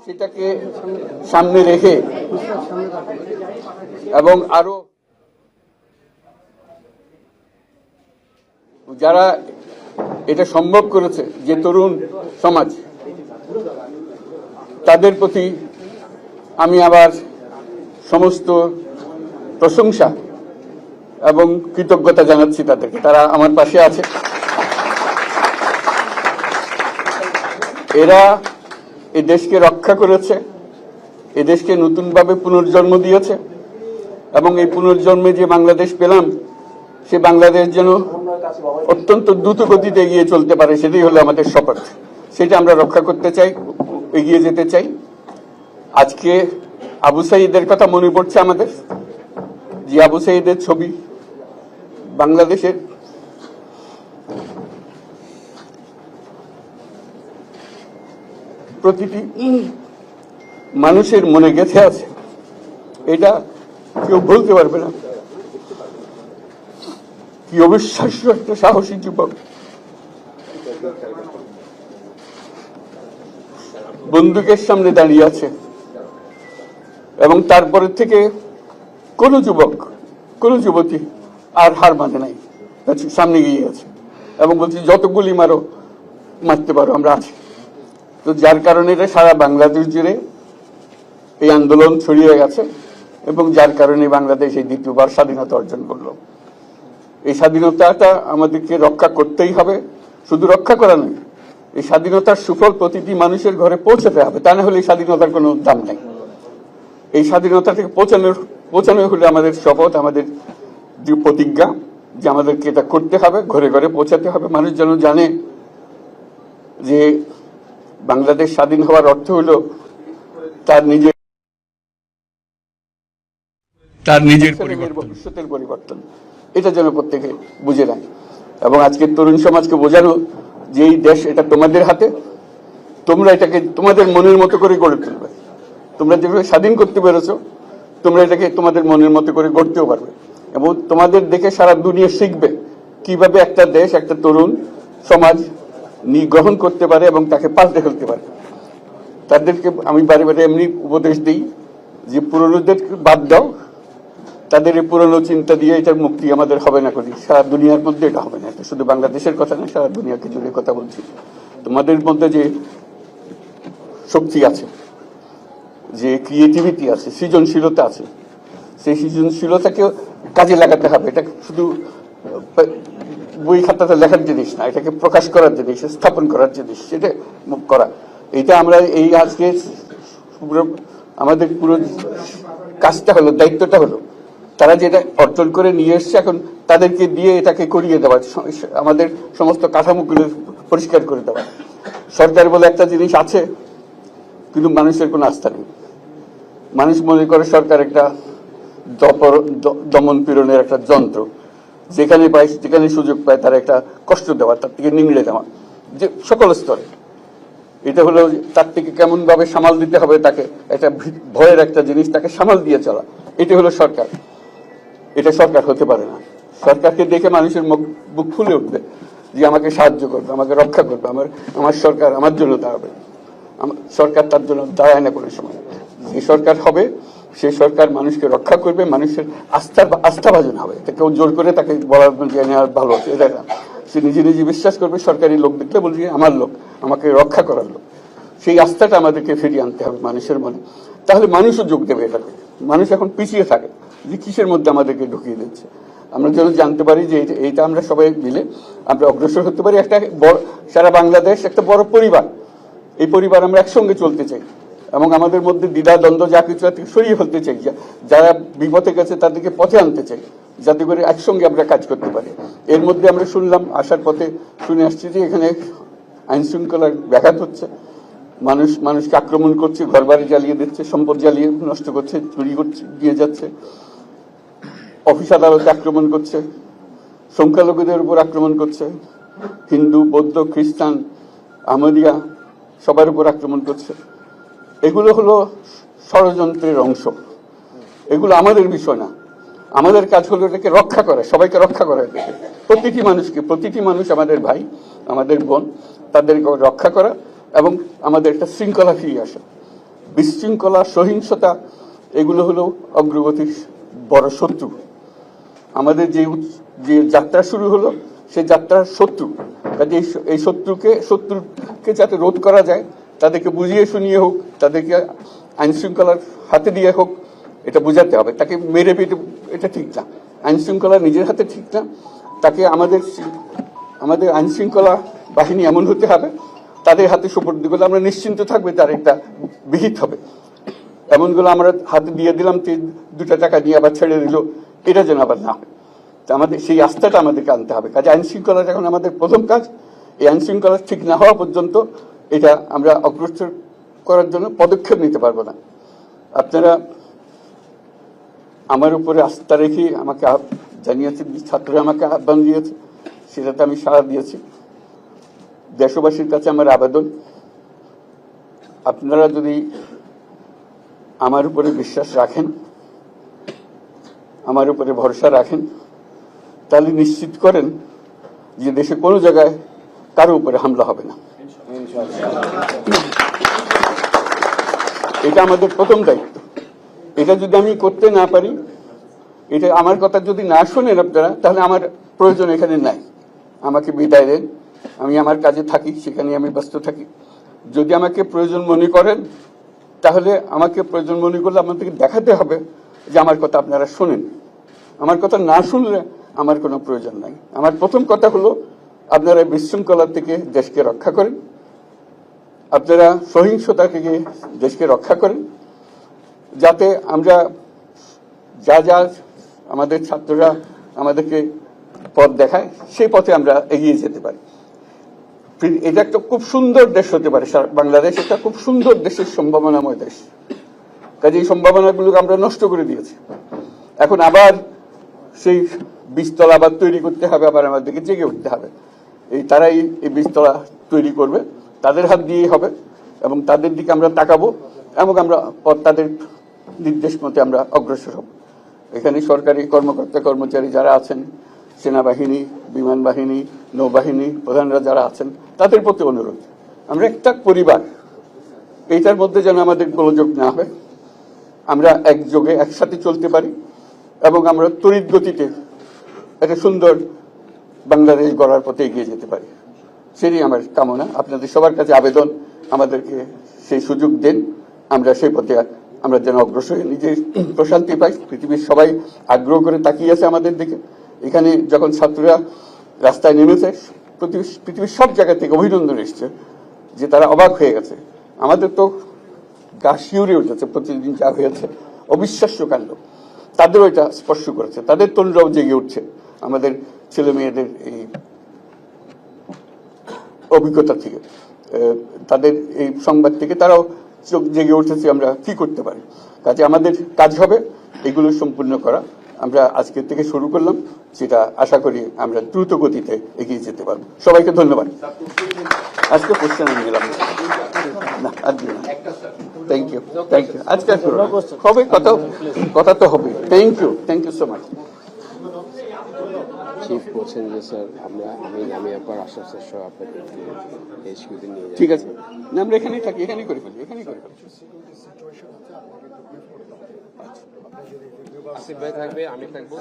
সেটাকে সামনে রেখে এবং আরো যারা এটা সম্ভব করেছে যে তরুণ সমাজ, তাদের প্রতি আমি আবার সমস্ত প্রশংসা এবং কৃতজ্ঞতা জানাচ্ছি তাদেরকে। তারা আমার পাশে আছে। এরা এই দেশকে রক্ষা করেছে, এই দেশকে নতুনভাবে পুনর্জন্ম দিয়েছে এবং এই পুনর্জন্মে যে বাংলাদেশ পেলাম, সে বাংলাদেশ যেন অত্যন্ত দ্রুত গতিতে এগিয়ে চলতে পারে, সেটাই হলো আমাদের শপথ। সেটা আমরা রক্ষা করতে চাই, এগিয়ে যেতে চাই। আজকে আবু সাঈদের কথা মনে পড়ছে আমাদের, যে আবু সাঈদের ছবি বাংলাদেশের প্রতিটি মানুষের মনে গেঁথে আছে, এটা কেউ বলতে পারবে না। কি অবিশ্বাস্য একটা সাহসী যুবক, বন্দুকের সামনে দাঁড়িয়ে আছে এবং তারপরে থেকে কোন যুবক, কোন যুবতী আর হার মানে নাই, সামনে গিয়ে আছে এবং বলছি যত গুলি মারো, মারতে পারো, আমরা আছি। তো যার কারণে এটা সারা বাংলাদেশ জুড়ে এই আন্দোলন ছড়িয়ে গেছে এবং যার কারণে বাংলাদেশ এই দ্বিতীয়বার স্বাধীনতা অর্জন করলো। এই স্বাধীনতাটা আমাদেরকে রক্ষা করতেই হবে, শুধু রক্ষা করা নয়, এই স্বাধীনতার সুফল প্রতিটি মানুষের ঘরে পৌঁছাতে হবে, তা না হলে এই স্বাধীনতার কোনো দাম নেই। এই স্বাধীনতাটাকে পৌঁছানো হলে আমাদের শপথ, আমাদের যে প্রতিজ্ঞা, যে আমাদেরকে এটা করতে হবে, ঘরে ঘরে পৌঁছাতে হবে। মানুষ যেন জানে যে বাংলাদেশ স্বাধীন হওয়ার অর্থ হলো তার নিজের ভবিষ্যতের পরিবর্তন। এটা যেন প্রত্যেকে বুঝে নেয় এবং আজকের তরুণ সমাজকে বোঝানো যে এই দেশ এটা তোমাদের হাতে, তোমরা এটাকে তোমাদের মনের মতো করে গড়ে তুলবে। তোমরা যেভাবে স্বাধীন করতে পেরেছো, তোমরা এটাকে তোমাদের মনের মতো করে গড়তেও পারবে এবং তোমাদের দেখে সারা দুনিয়া শিখবে কিভাবে একটা দেশ, একটা তরুণ সমাজ গ্রহণ করতে পারে এবং তাকে পাল্টে ফেলতে পারে। তাদেরকে আমি বারে বারে এমনি উপদেশ দিই যে পুরনোদের বাদ দাও, তাদের এই পুরনো চিন্তা দিয়ে এটার মুক্তি আমাদের হবে না, করি সারা দুনিয়ার মধ্যে এটা হবে না। এটা শুধু বাংলাদেশের কথা না, সারা দুনিয়াকে জুড়ে কথা বলছি। তোমাদের মধ্যে যে শক্তি আছে, যে ক্রিয়েটিভিটি আছে, সৃজনশীলতা আছে, সেই সৃজনশীলতাকে কাজে লাগাতে হবে। এটা শুধু বই খাতাতে লেখার জিনিস না, এটাকে প্রকাশ করার জিনিস, স্থাপন করার জিনিস, সেটা করা। এটা আমরা এই আজকে আমাদের পুরো কাজটা হলো, দায়িত্বটা হলো, তারা যেটা অর্জন করে নিয়ে এসছে, এখন তাদেরকে দিয়ে এটাকে করিয়ে দেওয়া, আমাদের সমস্ত কাঠামোগুলো পরিষ্কার করে দেওয়া। সরকার বলে একটা জিনিস আছে, কিন্তু মানুষের কোনো আস্থা নেই। মানুষ মনে করে সরকার একটা দমন পীড়নের একটা যন্ত্র, যেখানে পায়, যেখানে সুযোগ পায় তারা একটা কষ্ট দেওয়া, তার থেকে নিংড়ে দেওয়া, যে সকল স্তরে। এটা হলো তার থেকে কেমন ভাবে সামাল দিতে হবে, তাকে একটা ভয়ের একটা জিনিস, তাকে সামাল দিয়ে চলা। এটা হলো সরকার। এটা সরকার হতে পারে না। সরকারকে দেখে মানুষের বুক ফুলে উঠবে যে আমাকে সাহায্য করবে, আমাকে রক্ষা করবে, আমার সরকার আমার জন্য দাঁড়াবে। সরকার তার জন্য দাঁড়ায় না কোনো সময়। যে সরকার হবে, সেই সরকার মানুষকে রক্ষা করবে, মানুষের আস্থাভাজন হবে। কেউ জোর করে তাকে বলার ভালো, এটা না। সে নিজে নিজে বিশ্বাস করবে, সরকারি লোক দেখলে বলবে আমার লোক, আমাকে রক্ষা করার লোক। সেই আস্থাটা আমাদেরকে ফিরিয়ে আনতে হবে মানুষের মনে, তাহলে মানুষও যোগ দেবে এটাকে। মানুষ এখন পিছিয়ে থাকে যে কিসের মধ্যে আমাদেরকে ঢুকিয়ে দিচ্ছে। আমরা যেন জানতে পারি যে এইটা আমরা সবাই মিলে আমরা অগ্রসর হতে পারি। একটা সারা বাংলাদেশ একটা বড় পরিবার, এই পরিবার আমরা একসঙ্গে চলতে চাই এবং আমাদের মধ্যে দ্বিধা দ্বন্দ্ব যা কিছু সরিয়ে ফেলতে চাই। যারা বিপথে গেছে তাদেরকে পথে আনতে চাই, যাতে করে একসঙ্গে আমরা কাজ করতে পারি। এর মধ্যে আমরা শুনলাম, আসার পথে শুনে আসছি যে এখানে আইন শৃঙ্খলার ব্যাঘাত হচ্ছে, মানুষকে আক্রমণ করছে, ঘর বাড়ি জ্বালিয়ে দিচ্ছে, সম্পদ জ্বালিয়ে নষ্ট করছে, চুরি করছে, দিয়ে যাচ্ছে, অফিস আদালতে আক্রমণ করছে, সংখ্যালঘুদের উপর আক্রমণ করছে, হিন্দু, বৌদ্ধ, খ্রিস্টান, আহমদিয়া সবার উপর আক্রমণ করছে। এগুলো হলো ষড়যন্ত্রের অংশ। এগুলো আমাদের বিষয় না। আমাদের কাজ হলো এটাকে রক্ষা করা, সবাইকে রক্ষা করা, প্রতিটি মানুষকে, প্রতিটি মানুষ আমাদের ভাই, আমাদের বোন, তাদেরকে রক্ষা করা এবং আমাদের একটা শৃঙ্খলা ফিরিয়ে আসা। বিশৃঙ্খলা, সহিংসতা, এগুলো হলো অগ্রগতির বড় শত্রু। আমাদের যে যাত্রা শুরু হলো সেই যাত্রার শত্রু, কাজে এই শত্রুকে যাতে রোধ করা যায়, তাদেরকে বুঝিয়ে শুনিয়ে হোক, তাদেরকে আইন শৃঙ্খলার হাতে দিয়ে হোক, এটা বোঝাতে হবে। তাকে মেরে পেটে এটা ঠিক না, আইন শৃঙ্খলা নিজের হাতে ঠিক না। তাকে আমাদের আইন শৃঙ্খলা বাহিনী এমন হতে হবে, তাদের হাতে সুপর্দ করলে আমরা নিশ্চিন্ত থাকবে তার একটা বিহিত হবে। এমনগুলো আমরা হাতে দিয়ে দিলাম, 2 টাকা দিয়ে আবার ছেড়ে দিল, এটা যেন আবার না হয়। আমাদের সেই আস্থাটা আমাদেরকে আনতে হবে। কাজে আইন শৃঙ্খলাটা এখন আমাদের প্রথম কাজ। এই আইন শৃঙ্খলা ঠিক না হওয়া পর্যন্ত এটা আমরা অগ্রসর করার জন্য পদক্ষেপ নিতে পারবো না। আপনারা আমার উপরে আস্থা রেখে আমাকে জানিয়েছে, ছাত্ররা আমাকে আহ্বান দিয়েছে, সেটাতে আমি সাড়া দিয়েছি। দেশবাসীর কাছে আমার আবেদন, আপনারা যদি আমার উপরে বিশ্বাস রাখেন, আমার উপরে ভরসা রাখেন, তাহলে নিশ্চিত করেন যে দেশে কোনো জায়গায় কারো উপরে হামলা হবে না। এটা আমাদের প্রথম দায়িত্ব। এটা যদি আমি করতে না পারি, এটা আমার কথা যদি না শোনেন আপনারা, তাহলে আমার প্রয়োজন এখানে নাই। আমাকে বিদায় দেন, আমি আমার কাজে থাকি, সেখানে আমি ব্যস্ত থাকি। যদি আমাকে প্রয়োজন মনে করেন, তাহলে আমাকে প্রয়োজন মনে করলে আপনাদেরকে দেখাতে হবে যে আমার কথা আপনারা শোনেন। আমার কথা না শুনলে আমার কোনো প্রয়োজন নাই। আমার প্রথম কথা হলো, আপনারা বিশৃঙ্খলা থেকে দেশকে রক্ষা করেন, আপনারা সহিংসতা থেকে দেশকে রক্ষা করেন, যাতে আমরা যা আমাদের ছাত্ররা আমাদেরকে পথ দেখায়, সেই পথে আমরা এগিয়ে যেতে পারি। এটা একটা খুব সুন্দর দেশ হতে পারে, বাংলাদেশ একটা খুব সুন্দর দেশের সম্ভাবনাময় দেশ। কাজে এই সম্ভাবনাগুলোকে আমরা নষ্ট করে দিয়েছি। এখন আবার সেই বীজতলা আবার তৈরি করতে হবে, আবার আমাদেরকে জেগে উঠতে হবে। তারাই এই বীজতলা তৈরি করবে, তাদের হাত দিয়েই হবে, এবং তাদের দিকে আমরা তাকাবো, এবং আমরা তাদের নির্দেশ মতে আমরা অগ্রসর হব। এখানে সরকারি কর্মকর্তা কর্মচারী যারা আছেন, সেনাবাহিনী, বিমান বাহিনী, নৌবাহিনী প্রধানরা যারা আছেন, তাদের প্রতি অনুরোধ, আমরা একটা পরিবার, এইটার মধ্যে যেন আমাদের গোলযোগ না হয়, আমরা একযোগে একসাথে চলতে পারি, এবং আমরা তড়িৎ গতিতে একটা সুন্দর বাংলাদেশ গড়ার পথে এগিয়ে যেতে পারি। সেটাই আমার কামনা। আপনাদের সবার কাছে আবেদন, আমাদেরকে সেই সুযোগ দেন, আমরা সেই পথে আমরা যেন অগ্রসর হয়ে নিজে প্রশান্তি পাই। পৃথিবীর সবাই আগ্রহ করে তাকিয়ে আছে আমাদের দিকে। এখানে যখন ছাত্ররা রাস্তায় নেমেছে, পৃথিবীর সব জায়গা থেকে অভিনন্দন এসছে, যে তারা অবাক হয়ে গেছে। আমাদের তো গা শিউরে উঠেছে, প্রতিদিন যা হয়েছে অবিশ্বাস্য কাণ্ড। তাদেরও এটা স্পর্শ করেছে, তাদের তরুণরাও জেগে উঠছে আমাদের ছেলে মেয়েদের এই অভিজ্ঞতা থেকে, তাদের এই সংবাদ থেকে তারাও চোখ জেগে উঠেছে আমরা কি করতে পারি। কাজে আমাদের কাজ হবে এগুলো সম্পূর্ণ করা। আমরা আজকে থেকে শুরু করলাম, সেটা আশা করি আমরা দ্রুত গতিতে এগিয়ে যেতে পারবো। সবাইকে ধন্যবাদ। আজকে কোশ্চেন আমি নিলাম না, আজকে না। Thank you. আজকে হবে, কথা তো হবে। Thank you so much. Chief বলছেন যে স্যার আমি একবার আসার চেষ্টা আপনাকে নিয়ে, ঠিক আছে, না আমরা এখানেই থাকি, এখানেই করে ফেলি। আসিফ ভাই থাকবে, আমি থাকবো।